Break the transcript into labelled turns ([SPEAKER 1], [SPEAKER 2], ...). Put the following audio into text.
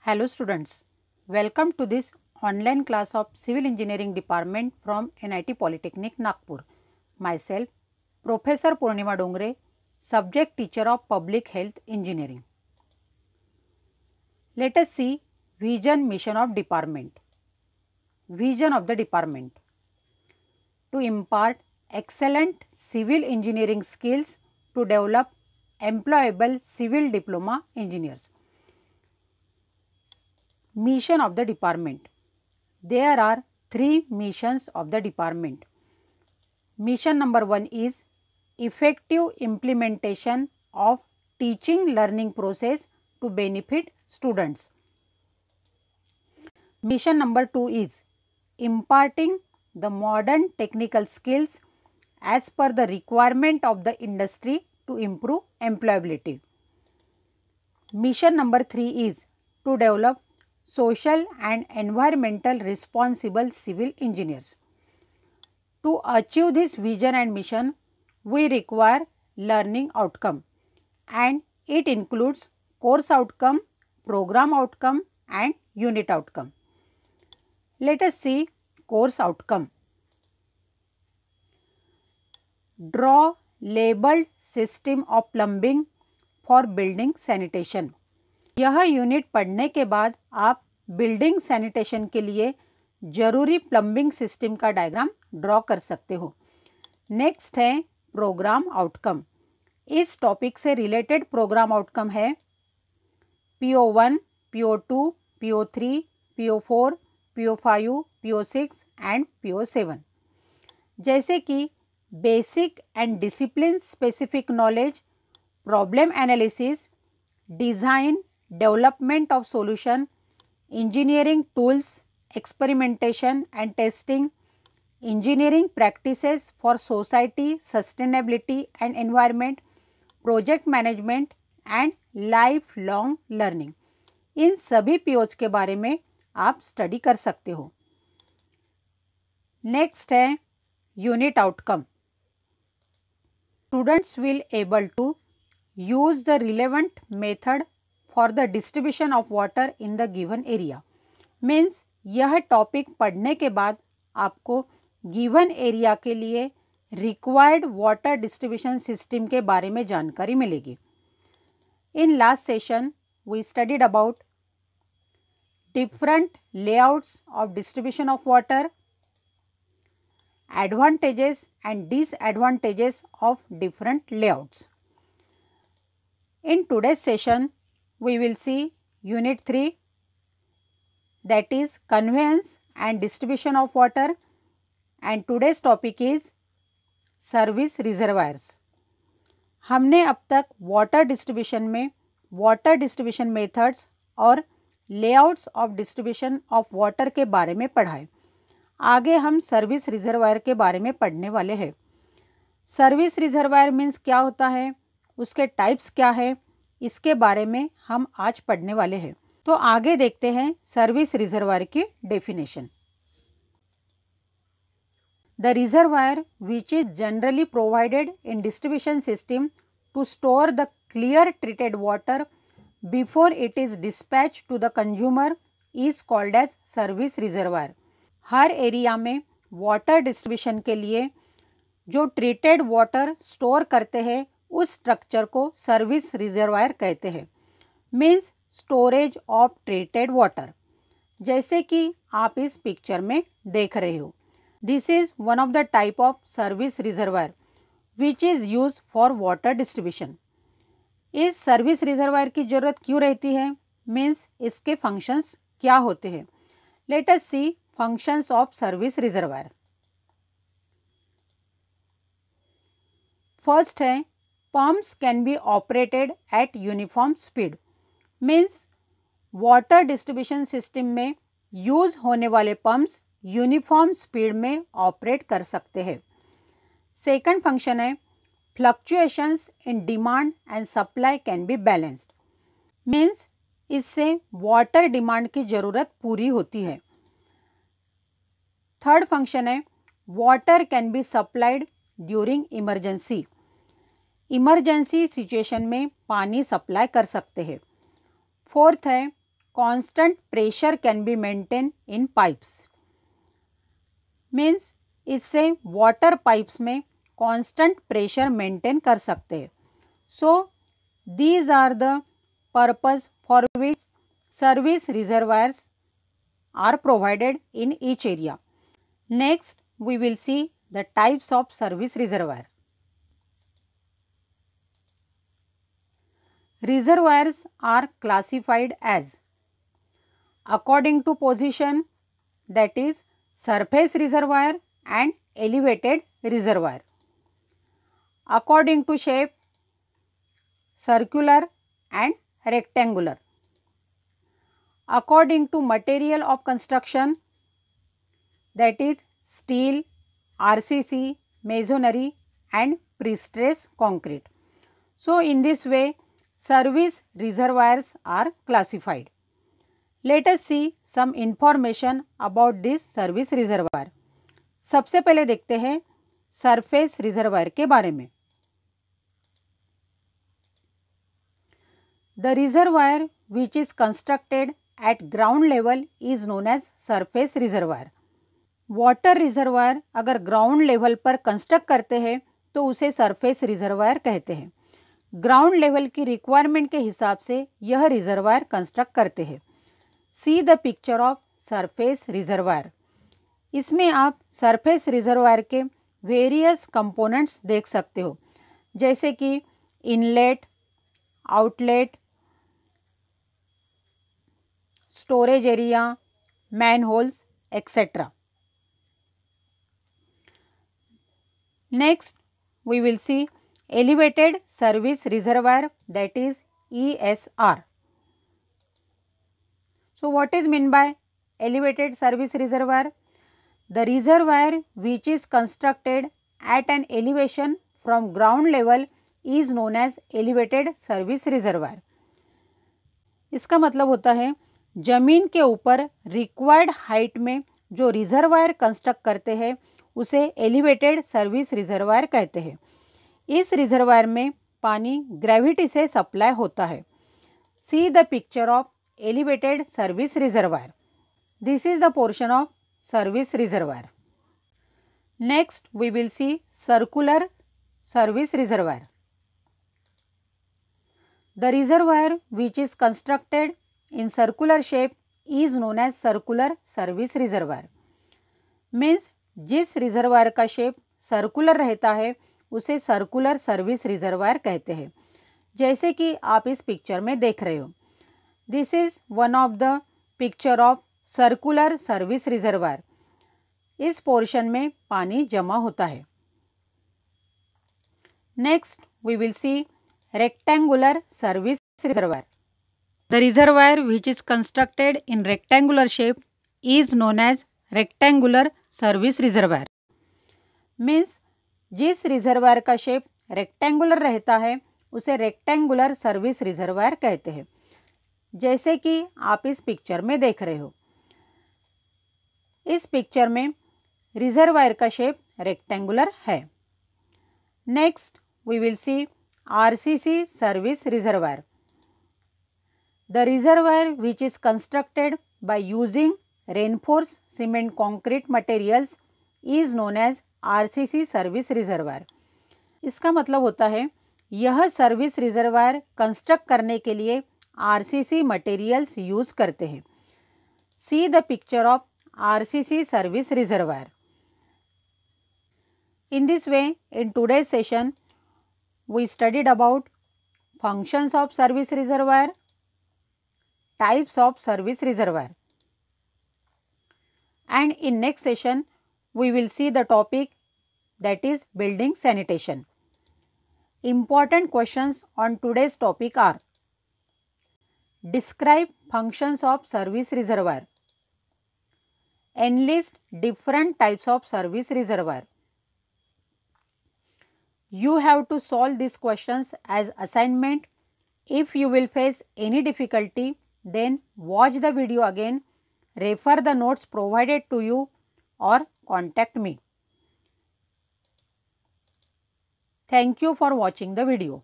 [SPEAKER 1] Hello students, welcome to this online class of Civil Engineering Department from NIT Polytechnic Nagpur. Myself Professor Purnima Dongre, subject teacher of Public Health Engineering. Let us see vision mission of department. Vision of the department: to impart excellent civil engineering skills to develop employable civil diploma engineers. Mission of the department: there are three missions of the department. Mission number 1 is effective implementation of teaching learning process to benefit students. Mission number 2 is imparting the modern technical skills as per the requirement of the industry to improve employability. Mission number 3 is to develop social and environmental responsible civil engineers. To achieve this vision and mission, we require learning outcome, and it includes course outcome, program outcome and unit outcome. Let us see course outcome. Draw labeled system of plumbing for building sanitation. यह unit पढ़ने के बाद आप building sanitation के लिए जरूरी plumbing system का diagram draw कर सकते हो। नेक्स्ट है प्रोग्राम आउटकम। इस टॉपिक से रिलेटेड प्रोग्राम आउटकम है PO1, PO2, PO3, PO4, PO5, PO6 and PO7, जैसे कि basic and discipline specific knowledge, problem analysis, design, development of solution, engineering tools, experimentation and testing, engineering practices for society, sustainability and environment, project management and lifelong learning. इन सभी POs के बारे में आप study कर सकते हो। नेक्स्ट है unit outcome. Students will able to use the relevant method for the distribution of water in the given area. Means यह टॉपिक पढ़ने के बाद आपको गिवन एरिया के लिए रिक्वायर्ड वाटर डिस्ट्रीब्यूशन सिस्टम के बारे में जानकारी मिलेगी। In last session we studied about different layouts of distribution of water, advantages and disadvantages of different layouts. In today's session, we will see Unit 3, that is conveyance and distribution of water, and today's topic is service reservoirs. हमने अब तक water distribution में water distribution methods और layouts of distribution of water के बारे में पढ़ा है। आगे हम सर्विस रिजर्वायर के बारे में पढ़ने वाले हैं। सर्विस रिजर्वायर मीन्स क्या होता है, उसके टाइप्स क्या है, इसके बारे में हम आज पढ़ने वाले हैं। तो आगे देखते हैं सर्विस रिजर्वायर की definition. The reservoir which is generally provided in distribution system to store the clear treated water before it is dispatch to the consumer is called as service reservoir. हर एरिया में water distribution के लिए जो treated water store करते हैं उस structure को service reservoir कहते हैं। Means storage of treated water, जैसे कि आप इस पिक्चर में देख रहे हो। This is one of the type of service reservoir which is use for water distribution. इस सर्विस रिजर्वायर की ज़रूरत क्यों रहती है, मीन्स इसके फंक्शंस क्या होते हैं। Let us see functions of service reservoir. First है pumps can be operated at uniform speed. Means water distribution system में यूज होने वाले पंप्स यूनिफॉर्म स्पीड में ऑपरेट कर सकते हैं। सेकंड फंक्शन है fluctuations in demand and supply can be balanced. Means इससे वाटर डिमांड की ज़रूरत पूरी होती है। थर्ड फंक्शन है water can be supplied during emergency. Emergency situation में पानी सप्लाई कर सकते हैं। फोर्थ है constant pressure can be maintained in pipes. Means इससे वाटर पाइप्स में कांस्टेंट प्रेशर मेंटेन कर सकते हैं. So these are the purpose for which service reservoirs are provided in each area. Next we will see the types of service reservoir. Reservoirs are classified as according to position, that is surface reservoir and elevated reservoir. According to shape, circular and rectangular. According to material of construction, that is steel, RCC, masonry and pre-stressed concrete. So in this way service reservoirs are classified. Let us see some information about this service reservoir. सबसे पहले देखते हैं surface reservoir के बारे में. The reservoir which is constructed at ground level is known as surface reservoir. Water reservoir अगर ground level पर construct करते हैं तो उसे सरफेस रिजर्वायर कहते हैं. ग्राउंड लेवल की रिक्वायरमेंट के हिसाब से यह रिजर्वायर कंस्ट्रक्ट करते हैं. See the picture of surface reservoir. इसमें आप सरफेस रिजर्वायर के वेरियस कंपोनेंट्स देख सकते हो, जैसे कि inlet, outlet, storage area, manholes etcetera. Next we will see elevated service reservoir, that is ESR. So what is meant by elevated service reservoir? The reservoir which is constructed at an elevation from ground level is known as elevated service reservoir. इसका मतलब होता है जमीन के ऊपर required height में जो reservoir construct करते हैं उसे एलिवेटेड सर्विस रिजर्वायर कहते हैं. इस रिजर्वायर में पानी ग्रेविटी से सप्लाई होता है. See the picture of elevated service reservoir. This is the portion of service reservoir. Next we will see circular service reservoir. The reservoir which is constructed in circular shape is known as circular service reservoir. Means जिस reservoir का shape circular रहता है उसे circular service reservoir कहते हैं, जैसे कि आप इस पिक्चर में देख रहे हो. This is one of the picture of circular service reservoir. इस पोर्शन में पानी जमा होता है. Next we will see rectangular service reservoir. The reservoir which is constructed in rectangular shape is known as rectangular service reservoir. Means जिस reservoir का shape rectangular रहता है उसे रेक्टेंगुलर सर्विस रिजर्वायर कहते हैं, जैसे कि आप इस पिक्चर में देख रहे हो. इस पिक्चर में रिजर्वायर का शेप रेक्टेंगुलर है. Next we will see RCC service reservoir. The reservoir which is constructed by using reinforce cement concrete materials is known as RCC service reservoir. इसका मतलब होता है यह सर्विस रिजर्वायर कंस्ट्रक्ट करने के लिए आरसीसी मटेरियल्स यूज करते हैं. See the picture of RCC service reservoir. In this way in today's session we studied about functions of service reservoir, types of service reservoir, and in next session we will see the topic that is building sanitation. Important questions on today's topic are: describe functions of service reservoir, enlist different types of service reservoir. You have to solve these questions as assignment. If you will face any difficulty, then watch the video again, refer the notes provided to you or contact me. Thank you for watching the video.